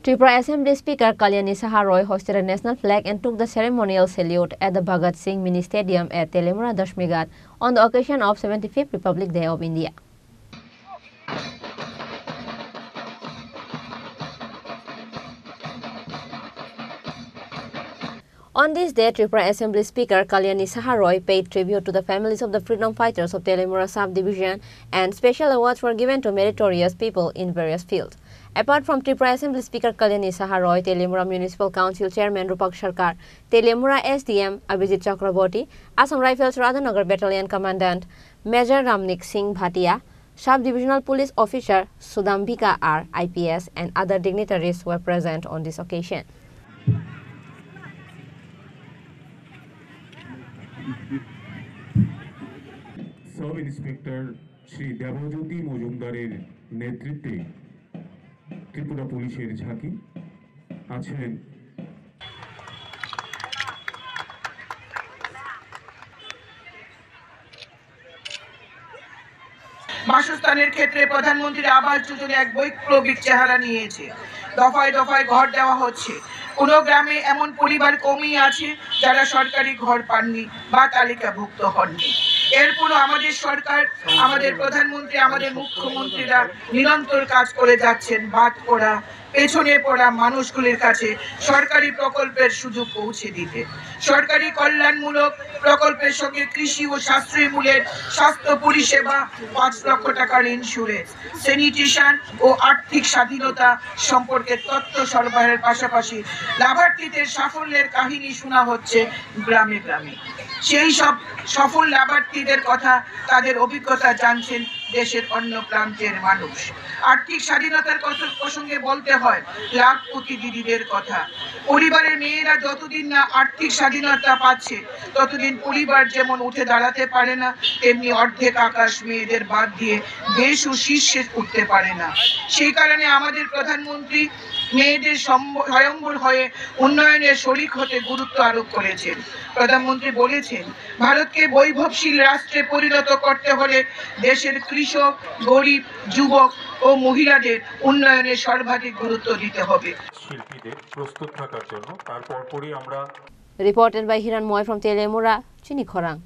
Tripura Assembly Speaker Kalyani Saha Roy hosted a national flag and took the ceremonial salute at the Bhagat Singh Mini Stadium at Telemura Dashmighat on the occasion of 75th Republic Day of India. On this day, Tripura Assembly Speaker Kalyani Saha Roy paid tribute to the families of the freedom fighters of Telemura Sub-Division, and special awards were given to meritorious people in various fields. Apart from Tripura Assembly Speaker Kalyani Saha Roy, Telemura Municipal Council Chairman Rupak Sarkar, Telemura SDM Abhijit Chakraborty, Assam Rifles Radhanagar Battalion Commandant Major Ramnik Singh Bhatia, Sub-Divisional Police Officer Sudambika R, IPS, and other dignitaries were present on this occasion. Sub inspector Shri Debjyoti मजुमदारेर नेतृत्वे त्रिपुरा पुलिशेर झांकी आছেন বাসস্থানের ক্ষেত্রে প্রধানমন্ত্রীর আবাস যোজনা এক বৈপ্লবিক চেহারা নিয়েছে। দফায় দফায় ঘর দেওয়া হচ্ছে। কোনো গ্রামে এমন পরিবার কমই আছে যারা সরকারি ঘর পাননি বা তালিকাভুক্ত হননি। এরপরও আমাদের সরকার, আমাদের প্রধানমন্ত্রী, আমাদের মুখ্যমন্ত্রীরা নিরন্তর কাজ করে যাচ্ছেন বাদ পড়া, পেছনে পড়া মানুষগুলির কাছে সরকারি প্রকল্পের সুযোগ পৌঁছে দিতে। সরকারি কল্যাণমূলক প্রকল্পের সঙ্গে কৃষি ও সাশ্রয়ী মূল্যের স্বাস্থ্য পরিষেবা, ৫ লক্ষ টাকার ইন্স্যুরেন্স, স্যানিটেশন ও আর্থিক স্বাধীনতা সম্পর্কে তথ্য সরবরাহের পাশাপাশি লাভার্থীদের সাফল্যের কাহিনী শোনা হচ্ছে গ্রামে গ্রামে। সেই সব সফল লাভার্থীদের কথা, তাদের অভিজ্ঞতা জানছেন দেশের অন্য প্রান্তের মানুষ। আর্থিক স্বাধীনতার কথা প্রসঙ্গে বলতে হয় লাখপতি দিদিদের কথা। পরিবারের মেয়েরা যতদিন না আর্থিক স্বাধীনতা পাচ্ছে ততদিন পরিবার যেমন উঠে দাঁড়াতে পারে না, তেমনি অর্ধেক আকাশ মেয়েদের বাদ দিয়ে দেশও শীর্ষে উঠতে পারে না। সেই কারণে আমাদের প্রধানমন্ত্রী মেয়েদের স্বয়ম্বর হয়ে উন্নয়নের শরিক হতে গুরুত্ব আরোপ করেছেন। প্রধানমন্ত্রী বলেছেন, ভারতকে বৈভবশীল রাষ্ট্রে পরিণত করতে হলে দেশের কৃষক, গরিব, যুবক ও মহিলাদের উন্নয়নে সর্বাধিক গুরুত্ব দিতে হবে। শিল্পীদের প্রস্তুত থাকার জন্য তারপরই আমরা Reported by Hiran Moy from Telemura, Chini Khorang.